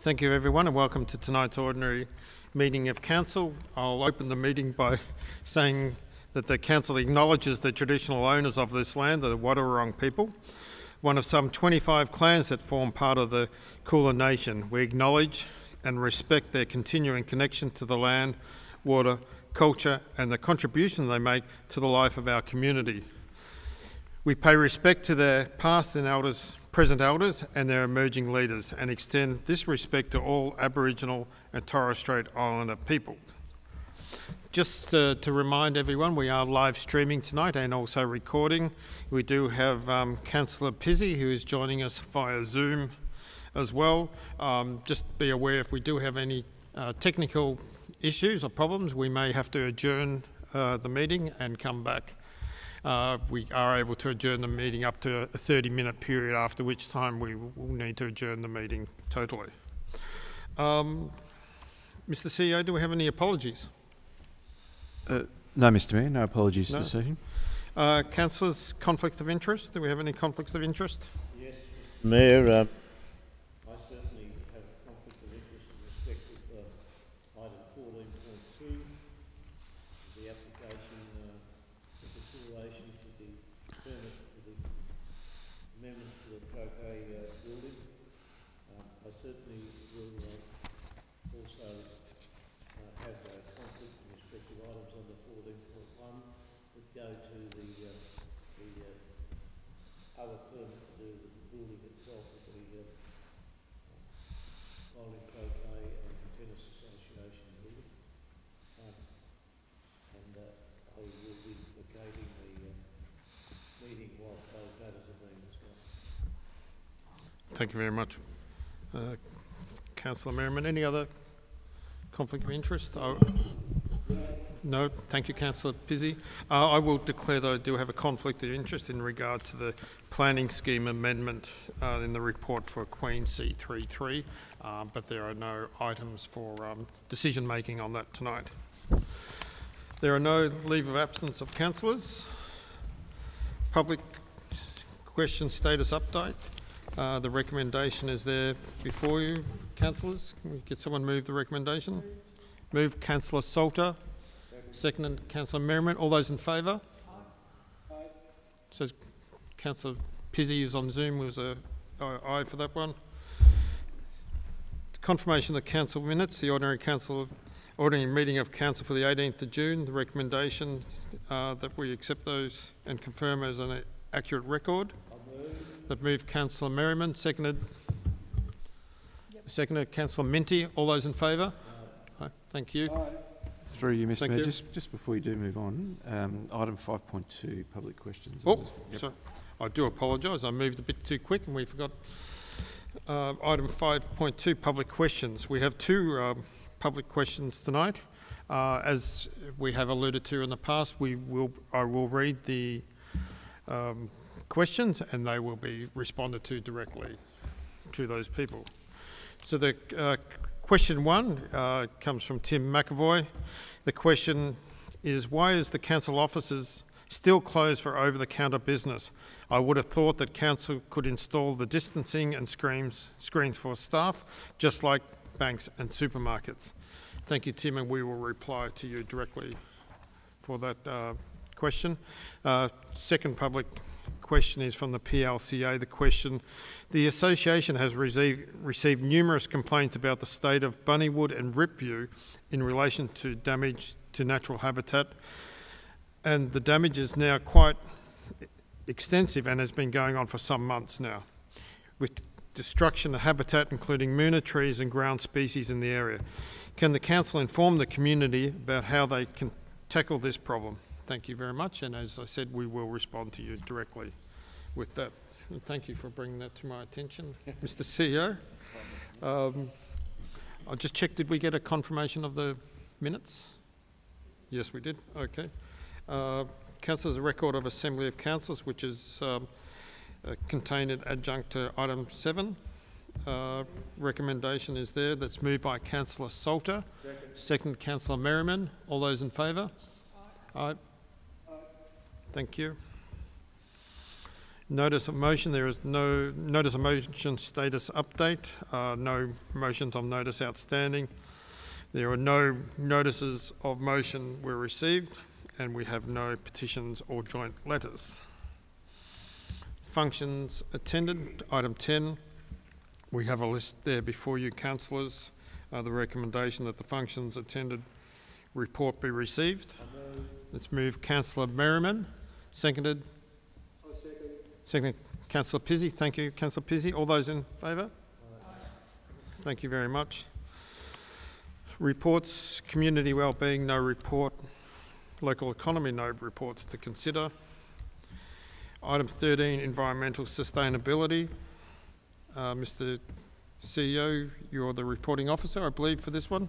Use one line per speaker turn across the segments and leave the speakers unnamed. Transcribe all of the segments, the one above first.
Thank you everyone and welcome to tonight's ordinary meeting of Council. I'll open the meeting by saying that the Council acknowledges the traditional owners of this land, the Wadawurrung people, one of some 25 clans that form part of the Kulin Nation. We acknowledge and respect their continuing connection to the land, water, culture and the contribution they make to the life of our community. We pay respect to their past and present elders and their emerging leaders and extend this respect to all Aboriginal and Torres Strait Islander people. Just to remind everyone, we are live streaming tonight and also recording. We do have Councillor Pizzi who is joining us via Zoom as well. Just be aware if we do have any technical issues or problems, we may have to adjourn the meeting and come back. We are able to adjourn the meeting up to a 30-minute period, after which time we will need to adjourn the meeting totally. Mr. CEO, do we have any apologies?
No, Mr. Mayor, no apologies this evening.
Councillors, conflicts of interest? Do we have any conflicts of interest?
Yes, Mayor. I certainly have a conflict of interest in respect of item 14.2, the application for consideration for the permit for the amendments to the BoQ building. I certainly will also have a conflict in respect to items under 14.1 that go to the other permit to do with the building itself, of the Rolling BoQ and Tennis Association building. I will be vacating the meeting whilst those matters are being discussed.
Thank you very much. Councillor Merriman, any other conflict of interest? No, thank you, Councillor Pizzi. I will declare that I do have a conflict of interest in regard to the planning scheme amendment in the report for Queen C33, but there are no items for decision making on that tonight. There are no leave of absence of councillors. Public question status update. The recommendation is there before you, councillors. Can we get someone move the recommendation? Move Councillor Salter. Seconded Councillor Merriman. All those in favour? Aye. So Councillor Pizzi is on Zoom, was a aye for that one. Confirmation of the council minutes, the ordinary meeting of council for the 18th of June. The recommendation that we accept those and confirm as an accurate record. That moved Councillor Merriman, seconded. Yep. Seconded Councillor Minty. All those in favour? Aye. Thank you. Aye.
Through you, Mr. Mayor, just before you do move on, item 5.2, public questions.
Oh, yep. So I do apologise. I moved a bit too quick and we forgot item 5.2, public questions. We have two public questions tonight. As we have alluded to in the past, I will read the questions and they will be responded to directly to those people. So the question one comes from Tim McAvoy. The question is, why is the council offices still closed for over-the-counter business? I would have thought that council could install the distancing and screens for staff, just like banks and supermarkets. Thank you, Tim, and we will reply to you directly for that question. Second public question is from the PLCA. The question, the association has received numerous complaints about the state of Bunnywood and Ripview in relation to damage to natural habitat, and the damage is now quite extensive and has been going on for some months now, with destruction of habitat including moona trees and ground species in the area. Can the council inform the community about how they can tackle this problem? Thank you very much, and as I said, we will respond to you directly with that. And thank you for bringing that to my attention, Mr. CEO. I'll just check, did we get a confirmation of the minutes? Yes, we did. Okay. Councillors, a record of Assembly of Councillors, which is contained in adjunct to item 7. Recommendation is there. That's moved by Councillor Salter. Second, Councillor Merriman. All those in favour? Aye. Aye. Thank you. Notice of motion, there is no notice of motion status update, no motions of notice outstanding. There are no notices of motion were received, and we have no petitions or joint letters. Functions attended, item 10. We have a list there before you, councillors. The recommendation that the functions attended report be received. Let's move Councillor Merriman. Seconded. Seconded, Councillor Pizzey. Thank you, Councillor Pizzey. All those in favour? Thank you very much. Reports, community wellbeing, no report. Local economy, no reports to consider. Item 13, environmental sustainability. Mr. CEO, you're the reporting officer, I believe, for this one.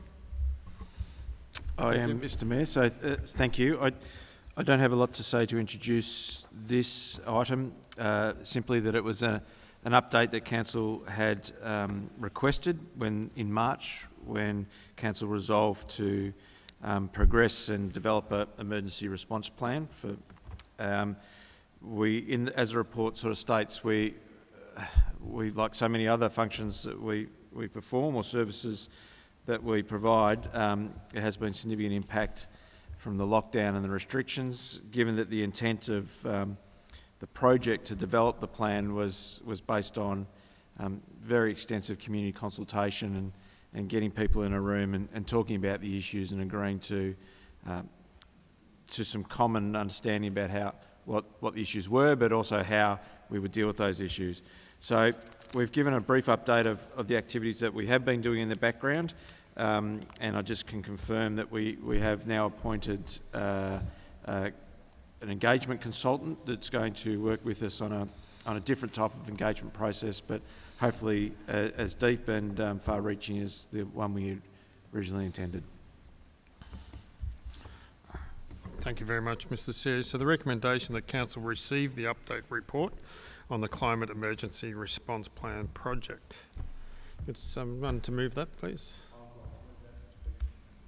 I am, Mr. Mayor, so thank you. I don't have a lot to say to introduce this item, simply that it was an update that Council had requested in March when Council resolved to progress and develop an emergency response plan. As the report sort of states, we like so many other functions that we perform or services that we provide, it has been significant impact from the lockdown and the restrictions, given that the intent of the project to develop the plan was based on very extensive community consultation and getting people in a room and talking about the issues and agreeing to some common understanding about what the issues were, but also how we would deal with those issues. So we've given a brief update of the activities that we have been doing in the background, and I just can confirm that we have now appointed an engagement consultant that's going to work with us on a different type of engagement process, but hopefully as deep and far-reaching as the one we originally intended.
Thank you very much, Mr. CEO. So the recommendation that Council receive the update report on the Climate Emergency Response Plan project. It's someone to move that, please.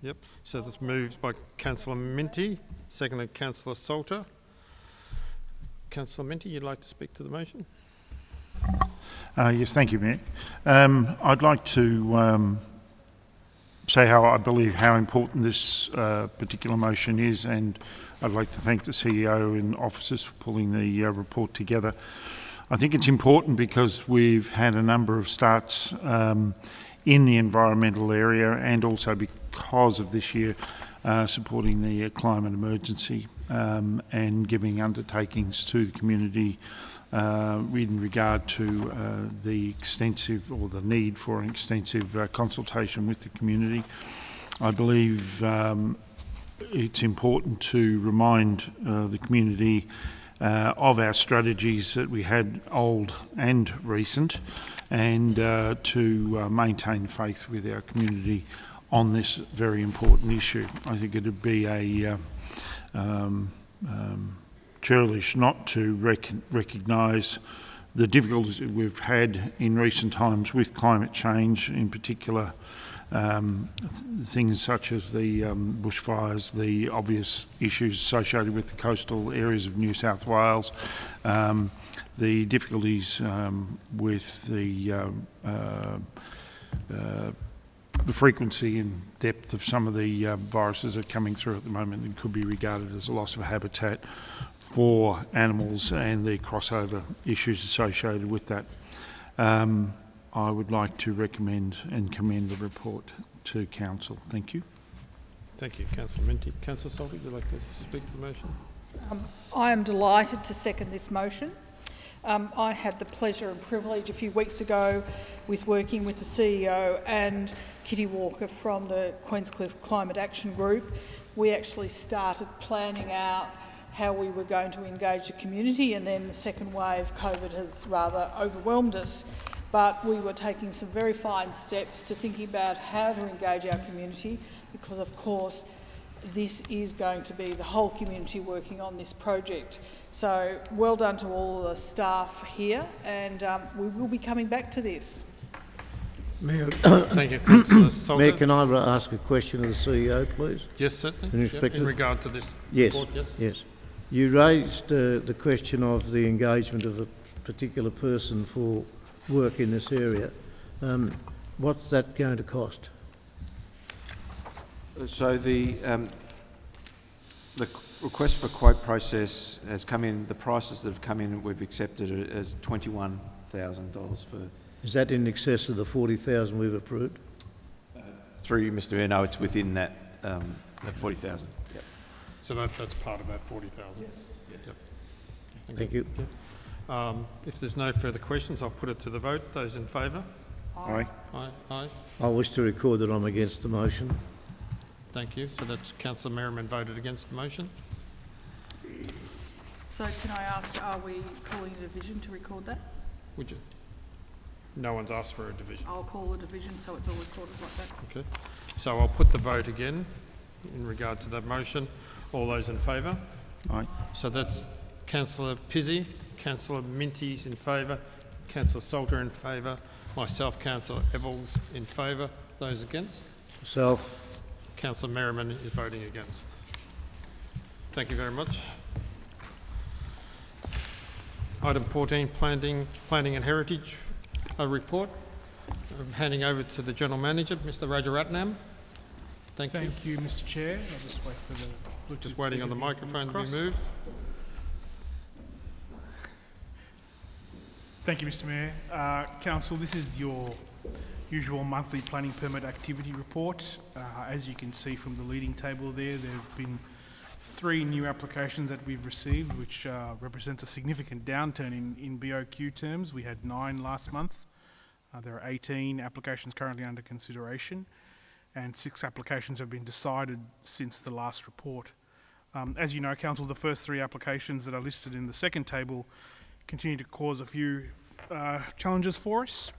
Yep. So this moved by Councillor Minty, seconded Councillor Salter. Councillor Minty, you'd like to speak to the motion?
Yes, thank you, Mayor. I'd like to say how I believe how important this particular motion is, and I'd like to thank the CEO and officers for pulling the report together. I think it's important because we've had a number of starts in the environmental area, and also because of this year supporting the climate emergency and giving undertakings to the community in regard to the extensive or the need for an extensive consultation with the community. I believe it's important to remind the community of our strategies that we had old and recent, and to maintain faith with our community on this very important issue. I think it would be a churlish not to recognise the difficulties that we've had in recent times with climate change, in particular things such as the bushfires, the obvious issues associated with the coastal areas of New South Wales, the difficulties with the frequency and depth of some of the viruses that are coming through at the moment and could be regarded as a loss of habitat for animals, and the crossover issues associated with that. I would like to recommend and commend the report to Council. Thank you.
Thank you, Councillor Minty. Councillor Salter, would you like to speak to the motion?
I am delighted to second this motion. I had the pleasure and privilege a few weeks ago with working with the CEO and Kitty Walker from the Queenscliff Climate Action Group. We actually started planning out how we were going to engage the community, and then the second wave, COVID, has rather overwhelmed us. But we were taking some very fine steps to thinking about how to engage our community, because of course this is going to be the whole community working on this project. So well done to all the staff here, and we will be coming back to this.
Mayor, thank you, Councillor Salter.
Mayor, can I ask a question of the CEO, please?
Yes, certainly. In regard to this report, yes.
Yes. You raised the question of the engagement of a particular person for work in this area. What's that going to cost?
So the request for quote process has come in. The prices that have come in, we've accepted it as $21,000 for.
Is that in excess of the 40,000 we've approved?
Through you, Mr. Mayor, no, it's within that 40,000. Yep.
So that's part of that 40,000? Yes. Yep.
Thank you.
If there's no further questions, I'll put it to the vote. Those in favour?
Aye.
Aye. Aye.
I wish to record that I'm against the motion.
Thank you. So that's Councillor Merriman voted against the motion.
So can I ask, are we calling a division to record that?
Would you? No one's asked for a division.
I'll call a division so it's all recorded like that.
Okay. So I'll put the vote again in regard to that motion. All those in favour?
Aye.
So that's Councillor Pizzey, Councillor Minty's in favour, Councillor Salter in favour, myself, Councillor Evills in favour. Those against?
Self.
Councillor Merriman is voting against. Thank you very much. Item 14, Planning and Heritage report. I'm handing over to the General Manager, Mr. Rajaratnam. Thank you.
Thank you, Mr. Chair. I'll just wait for the...
Just waiting on the microphone to be moved.
Thank you, Mr. Mayor. Council, this is your usual monthly planning permit activity report. As you can see from the leading table there have been 3 new applications that we've received, which represents a significant downturn in BoQ terms. We had 9 last month. There are 18 applications currently under consideration, and 6 applications have been decided since the last report. As you know, Council, the first 3 applications that are listed in the second table continue to cause a few challenges for us.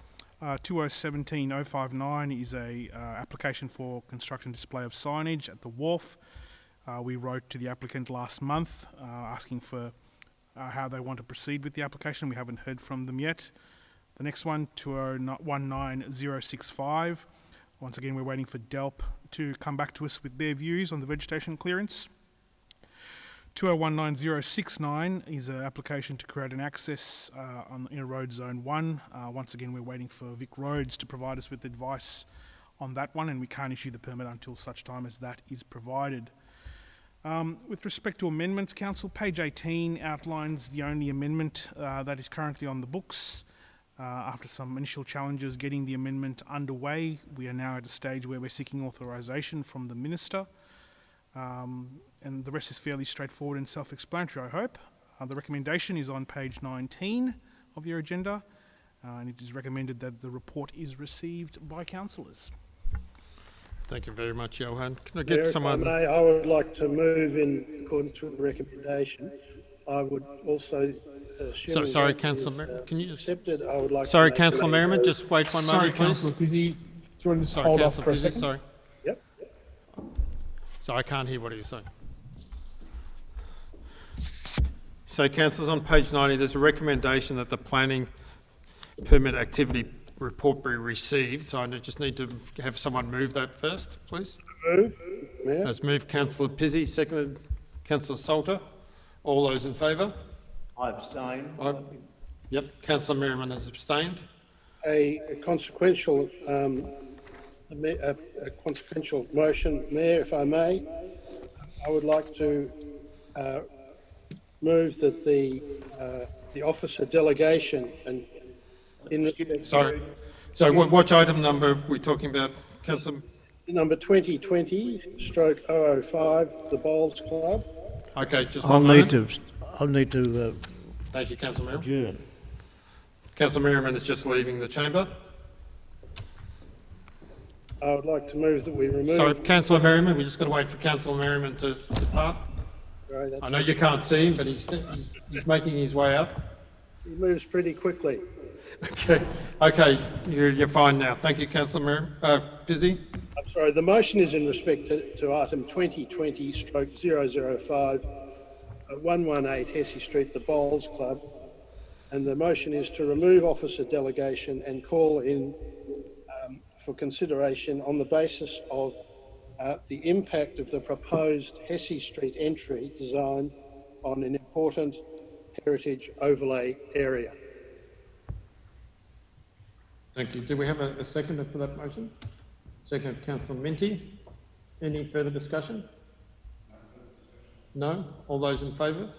2017-059 is a application for construction display of signage at the wharf. We wrote to the applicant last month asking for how they want to proceed with the application. We haven't heard from them yet. The next one, 2019-065. Once again, we're waiting for DELP to come back to us with their views on the vegetation clearance. 2019-069 is an application to create an access in road zone 1. Once again, we're waiting for Vic Roads to provide us with advice on that one, and we can't issue the permit until such time as that is provided. With respect to amendments, Council, page 18 outlines the only amendment that is currently on the books. After some initial challenges getting the amendment underway, we are now at a stage where we're seeking authorisation from the Minister. And the rest is fairly straightforward and self-explanatory, I hope. The recommendation is on page 19 of your agenda, and it is recommended that the report is received by councillors.
Thank you very much, Johan. Can I get someone...
If I may, I would like to move in accordance with the recommendation. I would also...
sorry, Councillor Merriman, can you just...
Accepted, I would like
sorry, Councillor Merriman, just wait one moment, please.
Councillor Pizzey, do you want to just
Sorry,
hold off
Councillor
for a
Pizzey,
second?
sorry.
Yep.
So I can't hear what you're saying. So, councillors, on page 90, there's a recommendation that the planning permit activity report be received. So I just need to have someone move that first, please.
Move, Mayor.
As moved, Councillor Pizzey, seconded Councillor Salter. All those in favour?
I abstain.
Yep, Councillor Merriman has abstained.
A consequential motion, Mayor, if I may. I would like to move that the officer delegation and in
Sorry, which item number are we talking about, Councillor?
number 2020/005, the Bowls Club.
Okay, just
I'll
one
need
moment.
to
Thank you, Councillor Merriman.
adjourn.
Councillor Merriman is just leaving the chamber.
I would like to move that we remove...
Sorry, Councillor Merriman, we just got to wait for Councillor Merriman to depart.
Sorry,
I know you can't see him, but he's making his way out.
he moves pretty quickly.
Okay, you're fine now. Thank you, Councillor Pizzey.
I'm sorry, the motion is in respect to item 2020/005, 118 Hesse Street, the Bowls Club, and the motion is to remove officer delegation and call in for consideration on the basis of the impact of the proposed Hesse Street entry design on an important heritage overlay area.
Thank you. Do we have a seconder for that motion? Second, Councillor Minty. Any further discussion? No? All those in favour?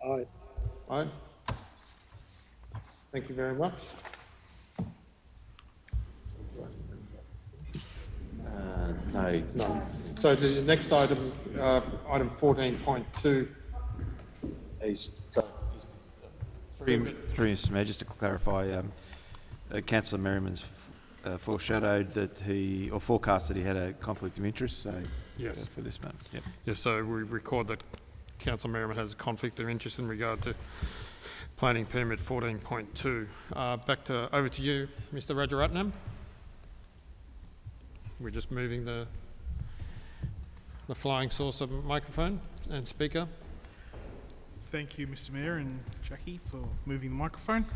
Aye.
Aye. Thank you very much.
No.
No. So the next item, item 14.2.
He's
Through Mr Mayor, just to clarify, Councillor Merriman's foreshadowed that or forecast that he had a conflict of interest, so
Yes.
for this month. Yep.
Yes, so we record that Councillor Merriman has a conflict of interest in regard to planning permit 14.2. Over to you, Mr Rajaratnam. We're just moving the flying saucer microphone and speaker.
Thank you, Mr Mayor and Jackie, for moving the microphone.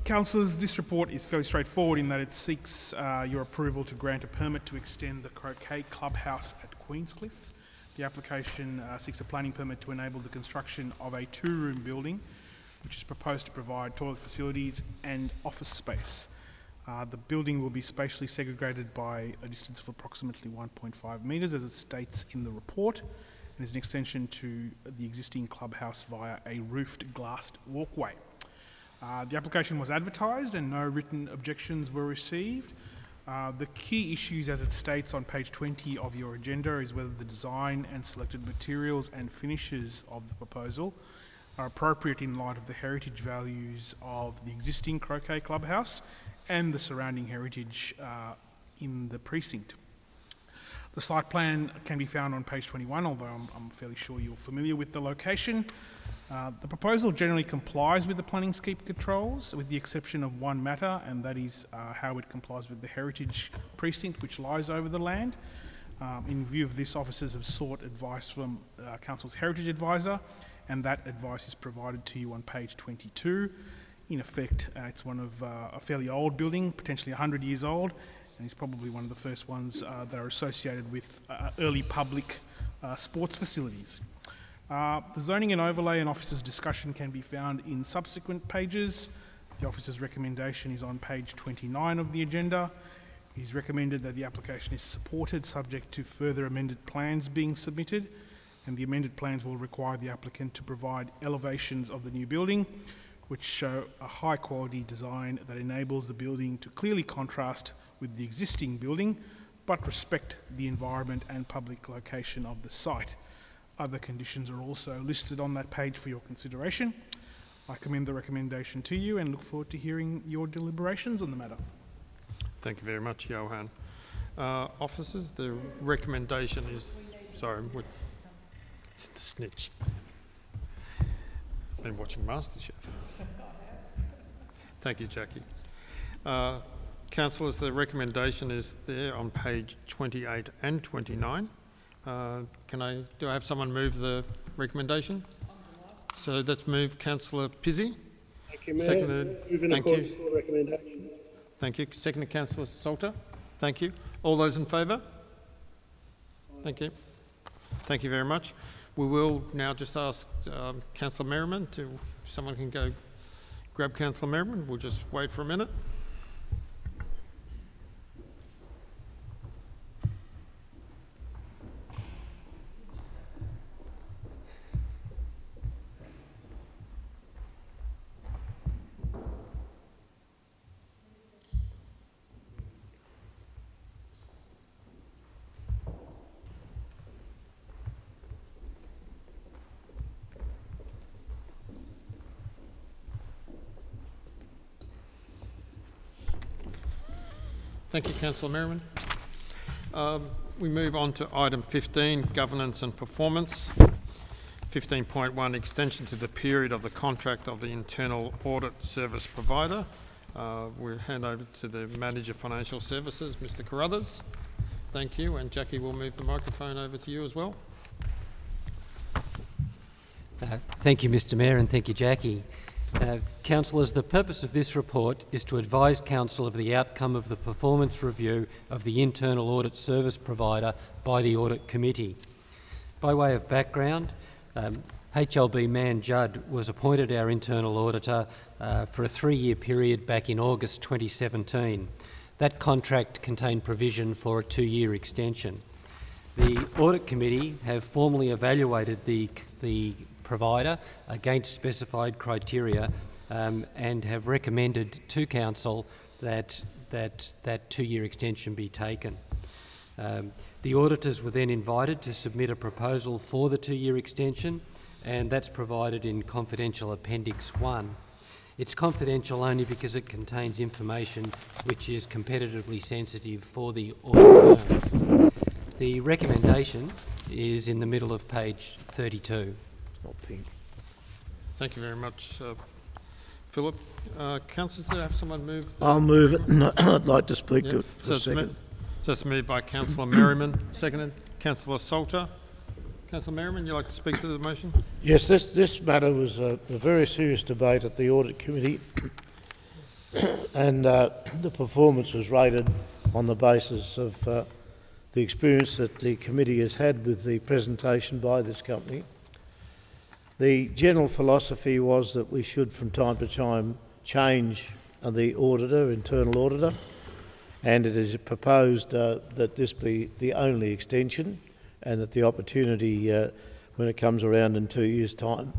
Councillors, this report is fairly straightforward in that it seeks your approval to grant a permit to extend the croquet clubhouse at Queenscliff. The application seeks a planning permit to enable the construction of a two-room building, which is proposed to provide toilet facilities and office space. The building will be spatially segregated by a distance of approximately 1.5 metres, as it states in the report, and is an extension to the existing clubhouse via a roofed glassed walkway. The application was advertised and no written objections were received. The key issues, as it states on page 20 of your agenda, is whether the design and selected materials and finishes of the proposal are appropriate in light of the heritage values of the existing croquet clubhouse and the surrounding heritage in the precinct. The site plan can be found on page 21, although I'm fairly sure you're familiar with the location. The proposal generally complies with the planning scheme controls, with the exception of one matter, and that is how it complies with the heritage precinct which lies over the land. In view of this, officers have sought advice from Council's Heritage Advisor, and that advice is provided to you on page 22. In effect, it's one of a fairly old building, potentially 100 years old, and it's probably one of the first ones that are associated with early public sports facilities. The zoning and overlay and officers' discussion can be found in subsequent pages. The officers' recommendation is on page 29 of the agenda. It is recommended that the application is supported subject to further amended plans being submitted, and the amended plans will require the applicant to provide elevations of the new building, which show a high quality design that enables the building to clearly contrast with the existing building, but respect the environment and public location of the site. Other conditions are also listed on that page for your consideration. I commend the recommendation to you and look forward to hearing your deliberations on the matter.
Thank you very much, Johan. Officers, the recommendation is... Sorry, it's the snitch. Been watching MasterChef. Thank you, Jackie. Councillors, the recommendation is there on page 28 and 29. Do I have someone move the recommendation? So let's move Councillor Pizzey.
Thank you, Mayor.
Seconded.
Move in
Thank
accordance
you.
with the recommendation.
Thank you. Seconded, Councillor Salter. Thank you. All those in favour? Thank you. Thank you very much. We will now just ask Councillor Merriman to... Someone can go grab Councillor Merriman. We'll just wait for a minute. Thank you, Councillor Merriman. We move on to item 15, governance and performance. 15.1, extension to the period of the contract of the internal audit service provider. We'll hand over to the Manager Financial Services, Mr Carruthers. Thank you, and Jackie will move the microphone over to you as well.
Thank you, Mr Mayor, and thank you, Jackie. Councillors, the purpose of this report is to advise Council of the outcome of the performance review of the internal audit service provider by the Audit Committee. By way of background, HLB Mann Judd was appointed our internal auditor for a 3-year period back in August 2017. That contract contained provision for a 2-year extension. The Audit Committee have formally evaluated the provider against specified criteria and have recommended to Council that 2-year extension be taken. The auditors were then invited to submit a proposal for the 2-year extension, and that's provided in Confidential Appendix 1. It's confidential only because it contains information which is competitively sensitive for the audit firm. The recommendation is in the middle of page 32.
Thank you very much, Philip. Councillors, do I have someone move?
I'll move it, and I'd like to speak to it for a second.
So it's moved by Councillor Merriman, seconded. Councillor Salter. Councillor Merriman, you'd like to speak to the motion?
Yes, this matter was a very serious debate at the Audit Committee and the performance was rated on the basis of the experience that the committee has had with the presentation by this company. The general philosophy was that we should from time to time change the auditor, internal auditor, and it is proposed that this be the only extension and that the opportunity when it comes around in 2 years' time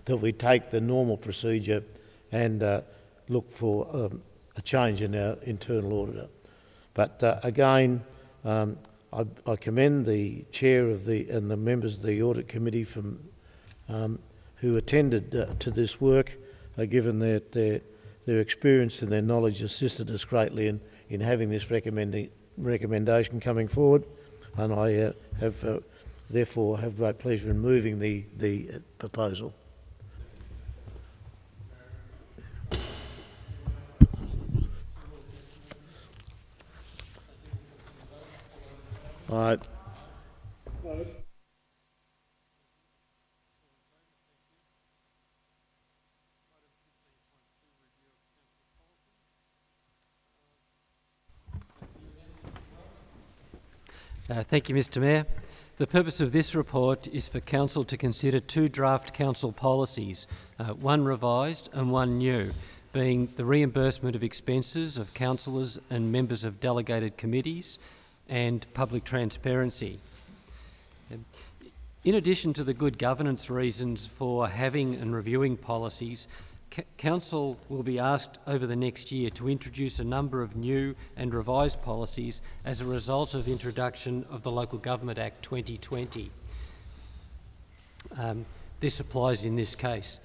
that we take the normal procedure and look for a change in our internal auditor. But again, I commend the chair of and the members of the Audit Committee from who attended to this work, given that their experience and their knowledge assisted us greatly in having this recommendation coming forward, and I therefore have great pleasure in moving the proposal. All right.
Thank you, Mr Mayor. The purpose of this report is for Council to consider 2 draft Council policies, one revised and one new, being the reimbursement of expenses of councillors and members of delegated committees and public transparency. In addition to the good governance reasons for having and reviewing policies, Council will be asked over the next year to introduce a number of new and revised policies as a result of introduction of the Local Government Act 2020. This applies in this case.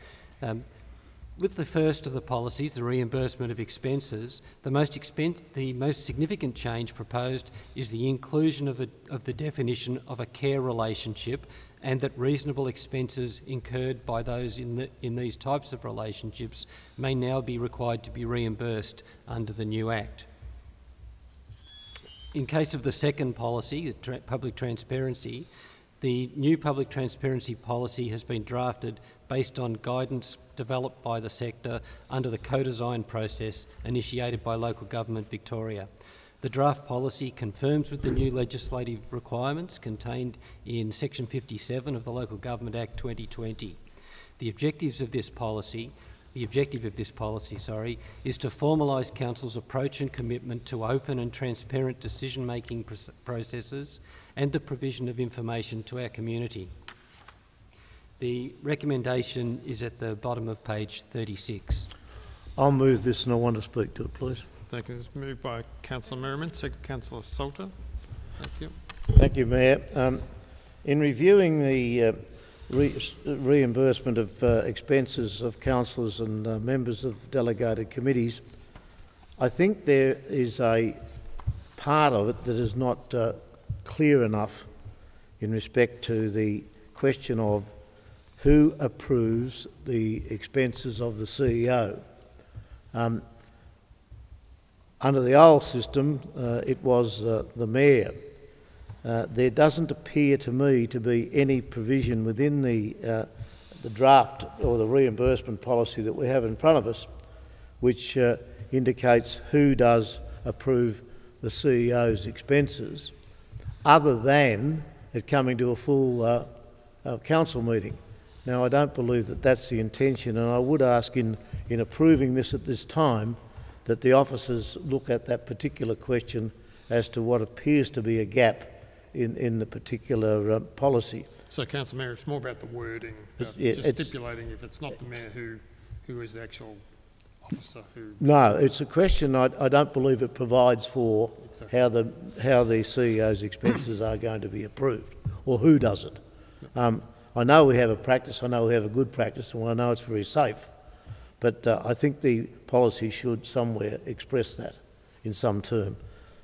With the first of the policies, the reimbursement of expenses, the most significant change proposed is the inclusion of the definition of a care relationship, and that reasonable expenses incurred by those in these types of relationships may now be required to be reimbursed under the new Act. In case of the second policy, public transparency, the new public transparency policy has been drafted based on guidance developed by the sector under the co-design process initiated by Local Government Victoria. The draft policy confirms with the new legislative requirements contained in Section 57 of the Local Government Act 2020. The objective of this policy, is to formalise Council's approach and commitment to open and transparent decision-making processes and the provision of information to our community. The recommendation is at the bottom of page 36.
I'll move this and I want to speak to it, please.
Thank you. It's moved by Councillor Merriman, second Councillor Salter. Thank you.
Thank you, Mayor. In reviewing the reimbursement of expenses of councillors and members of delegated committees, I think there is a part of it that is not clear enough in respect to the question of who approves the expenses of the CEO. Under the old system, it was the Mayor. There doesn't appear to me to be any provision within the draft or the reimbursement policy that we have in front of us which indicates who does approve the CEO's expenses, other than it coming to a full council meeting. Now, I don't believe that that's the intention, and I would ask in approving this at this time that the officers look at that particular question as to what appears to be a gap in the particular policy.
So, Councillor Mayor, it's more about the wording,
Yeah,
just stipulating if it's not the Mayor who is the actual officer who...
No, it's a question I don't believe it provides for how the CEO's expenses are going to be approved, or who does it. I know we have a practice, I know we have a good practice, and I know it's very safe, but I think the policy should somewhere express that in some term.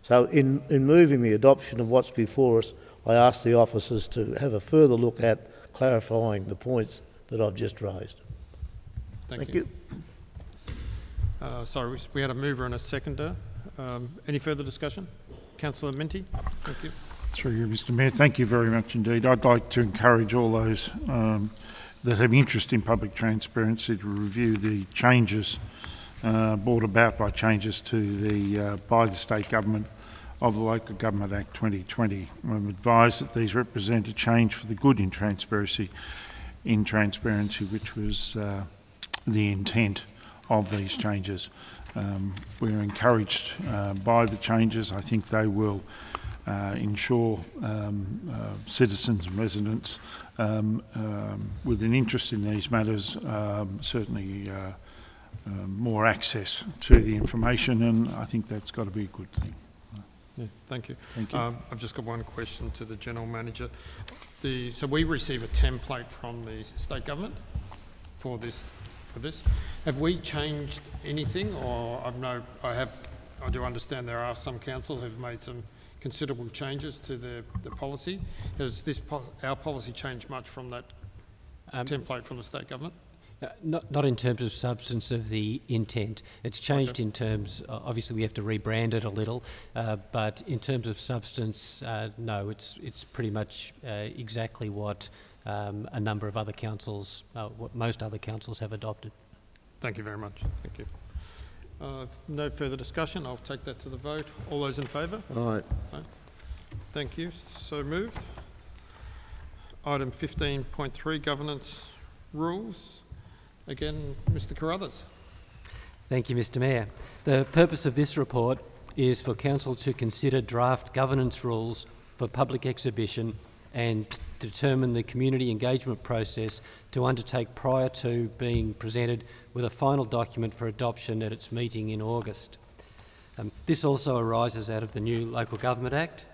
So in moving the adoption of what's before us, I ask the officers to have a further look at clarifying the points that I've just raised. Thank you.
Sorry, we had a mover and a seconder. Any further discussion? Councillor Minty, thank you.
Through you, Mr Mayor, thank you very much indeed. I'd like to encourage all those that have interest in public transparency to review the changes brought about by changes to by the state government of the Local Government Act 2020. I'm advised that these represent a change for the good in transparency, which was the intent of these changes. We're encouraged by the changes. I think they will ensure citizens and residents with an interest in these matters certainly more access to the information, and I think that's got to be a good thing.
Yeah, thank you.
Thank you.
I've just got one question to the General Manager. So we receive a template from the state government for this. Have we changed anything, or I do understand there are some council who've made some considerable changes to the policy. Has our policy changed much from that template from the state government?
Not in terms of substance of the intent. It's changed in terms, obviously we have to rebrand it a little, but in terms of substance, no, it's pretty much exactly what a number of other councils, what most other councils have adopted.
Thank you very much. Thank you. If no further discussion, I'll take that to the vote. All those in favour?
Aye.
Aye. Thank you. So moved. Item 15.3, governance rules. Again, Mr Carruthers.
Thank you, Mr Mayor. The purpose of this report is for Council to consider draft governance rules for public exhibition and determine the community engagement process to undertake prior to being presented with a final document for adoption at its meeting in August. This also arises out of the new Local Government Act.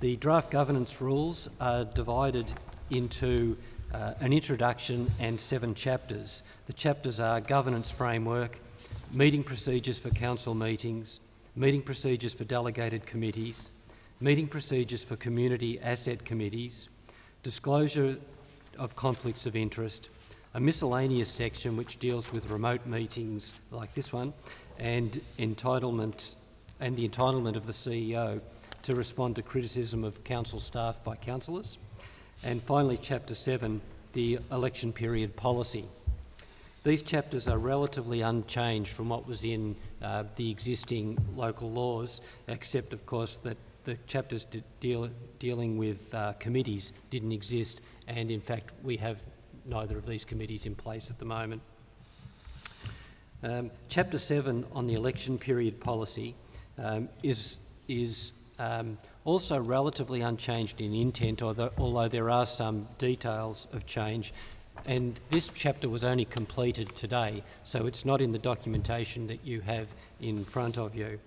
The draft governance rules are divided into an introduction and 7 chapters. The chapters are governance framework, meeting procedures for council meetings, meeting procedures for delegated committees, meeting procedures for community asset committees, disclosure of conflicts of interest, a miscellaneous section which deals with remote meetings like this one, and the entitlement of the CEO to respond to criticism of council staff by councillors. And finally, Chapter 7, the election period policy. These chapters are relatively unchanged from what was in the existing local laws, except, of course, that the chapters dealing with committees didn't exist, and in fact we have neither of these committees in place at the moment. Chapter 7 on the election period policy is also relatively unchanged in intent, although there are some details of change, and this chapter was only completed today, so it's not in the documentation that you have in front of you.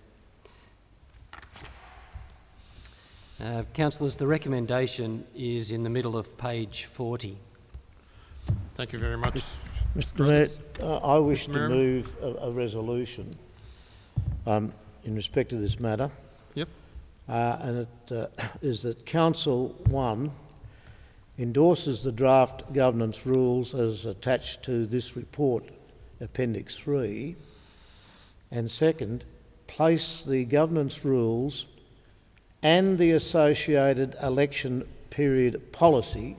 Councillors, the recommendation is in the middle of page 40.
Thank you very much.
Mr Mayor, I wish to move a resolution in respect to this matter.
Yep.
And it is that Council 1 endorses the draft governance rules as attached to this report, Appendix 3, and second, place the governance rules and the associated election period policy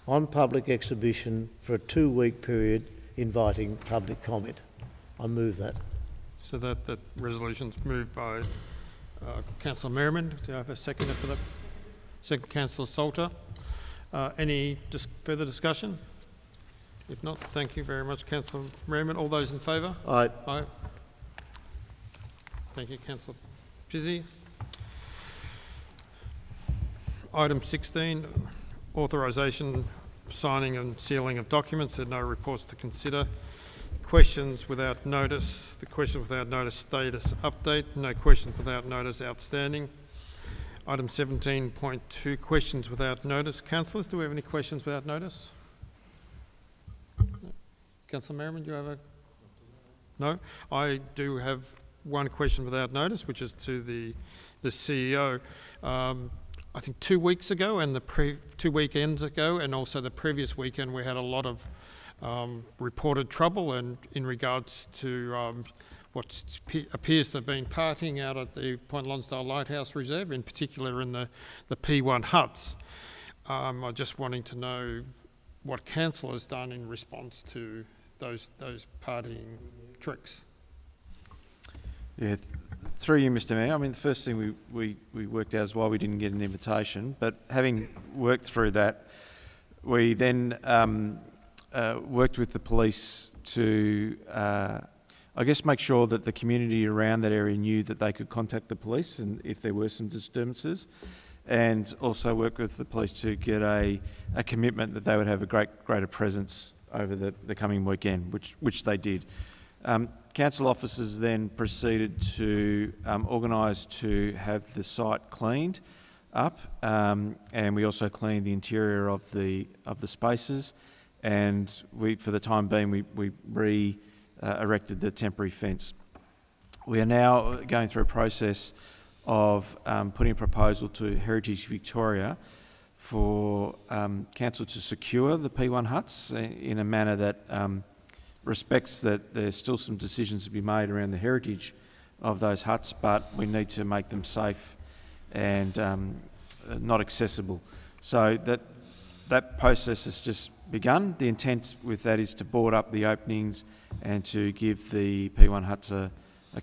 on public exhibition for a 2-week period, inviting public comment. I move that.
So that resolution's moved by Councillor Merriman. Do I have a seconder for that? Second, Councillor Salter. Any further discussion? If not, thank you very much, Councillor Merriman. All those in favour?
Aye.
Aye. Thank you, Councillor Pizzi. Item 16, authorisation, signing and sealing of documents. There are no reports to consider. Questions without notice. The question without notice status update. No questions without notice outstanding. Item 17.2, questions without notice. Councillors, do we have any questions without notice? Councillor Merriman, do you have a... No? I do have one question without notice, which is to the CEO. I think 2 weeks ago and 2 weekends ago, and also the previous weekend, we had a lot of reported trouble and in regards to what appears to have been partying out at the Point Lonsdale Lighthouse Reserve, in particular in the P1 huts. I'm just wanting to know what council has done in response to those partying tricks.
Yeah, through you, Mr Mayor. I mean, the first thing we worked out is why we didn't get an invitation, but having worked through that, we then worked with the police to, I guess, make sure that the community around that area knew that they could contact the police and if there were some disturbances, and also work with the police to get a commitment that they would have a greater presence over the coming weekend, which they did. Council officers then proceeded to organise to have the site cleaned up, and we also cleaned the interior of the spaces, and for the time being, we erected the temporary fence. We are now going through a process of putting a proposal to Heritage Victoria for council to secure the P1 huts in a manner that respects that there's still some decisions to be made around the heritage of those huts, but we need to make them safe and not accessible. So that process has just begun. The intent with that is to board up the openings and to give the P1 huts a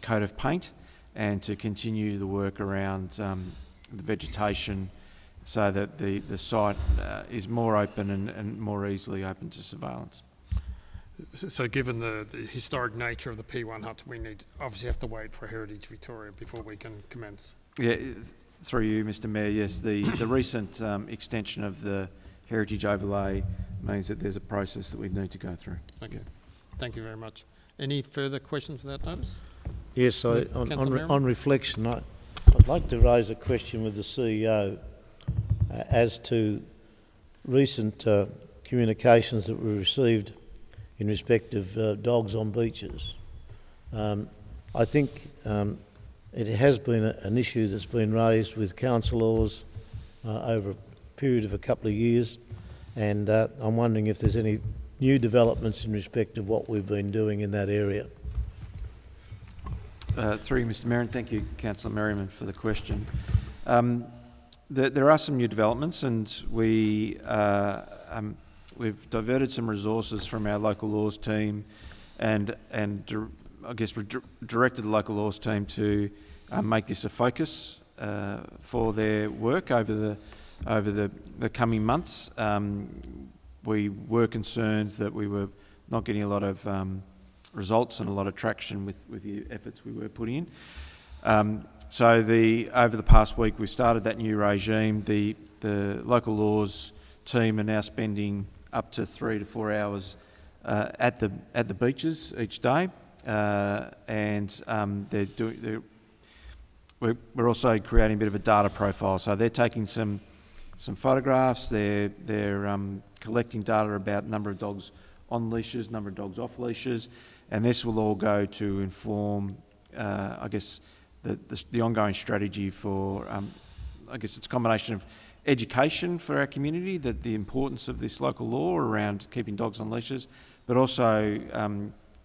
coat of paint and to continue the work around the vegetation so that the site is more open and more easily open to surveillance.
So given the historic nature of the P1 huts, we obviously have to wait for Heritage Victoria before we can commence.
Yeah, through you, Mr Mayor, yes, the recent extension of the heritage overlay means that there's a process that we need to go through.
Okay, thank you very much. Any further questions without notice?
Yes, on reflection, I'd like to raise a question with the CEO as to recent communications that were received in respect of dogs on beaches. I think it has been an issue that's been raised with councillors over a period of a couple of years, and I'm wondering if there's any new developments in respect of what we've been doing in that area.
Through you, Mr Mayor, and thank you, Councillor Merriman, for the question. There are some new developments, and we've diverted some resources from our local laws team and I guess directed the local laws team to make this a focus for their work over the coming months. We were concerned that we were not getting a lot of results and a lot of traction with the efforts we were putting in. So over the past week, we've started that new regime. The local laws team are now spending up to 3 to 4 hours at the beaches each day, and we're also creating a bit of a data profile. So they're taking some photographs. They're collecting data about number of dogs on leashes, number of dogs off leashes, and this will all go to inform, I guess, the ongoing strategy for, I guess it's a combination of education for our community, that the importance of this local law around keeping dogs on leashes, but also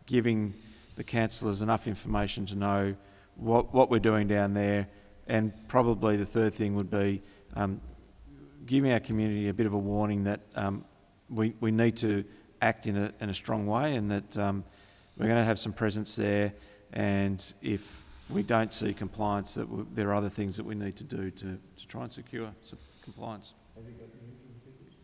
giving the councillors enough information to know what we're doing down there. And probably the third thing would be giving our community a bit of a warning that we need to act in a strong way, and that we're going to have some presence there, and if we don't see compliance, that there are other things that we need to do to try and secure some compliance. Have you got the interim figures?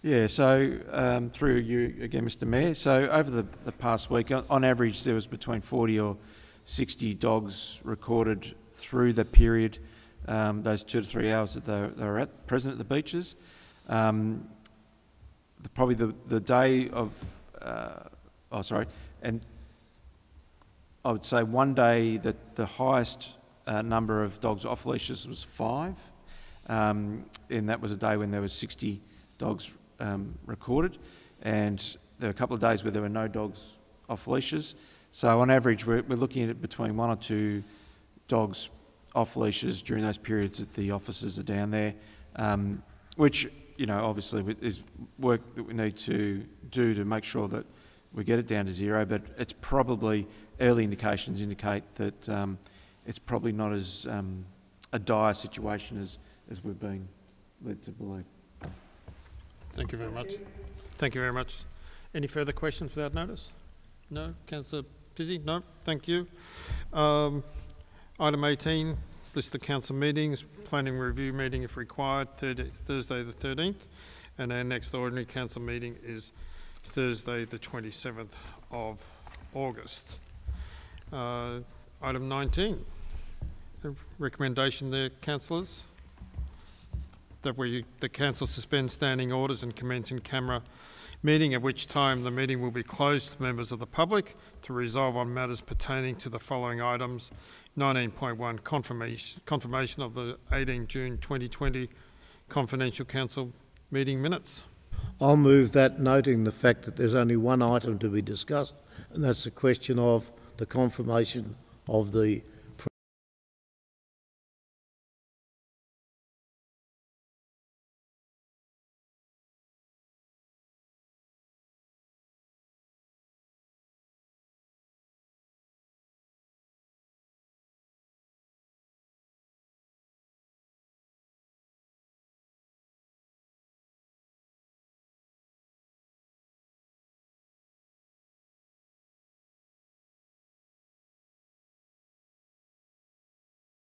Yeah, so through you again, Mr Mayor, so over the past week, on average there was between 40 or 60 dogs recorded through the period, those 2 to 3 hours that they were present at the beaches. Probably the day of, and I would say one day that the highest number of dogs off leashes was 5, and that was a day when there was 60 dogs recorded, and there were a couple of days where there were no dogs off leashes. So on average, we're looking at between 1 or 2 dogs off leashes during those periods that the officers are down there, which, you know, obviously is work that we need to do to make sure that we get it down to 0, but it's probably, early indications indicate that it's probably not as a dire situation as we've been led to believe.
Thank you very much. Thank you very much. Any further questions without notice? No? Councillor Pizzey? No? Thank you. Item 18, list of council meetings, planning review meeting if required, Thursday the 13th, and our next ordinary council meeting is Thursday the 27th of August. Item 19, a recommendation there, councillors, that the council suspend standing orders and commence in camera meeting, at which time the meeting will be closed to members of the public to resolve on matters pertaining to the following items. 19.1, confirmation of the 18 June 2020 confidential council meeting minutes.
I'll move that, noting the fact that there's only one item to be discussed, and that's the question of the confirmation of the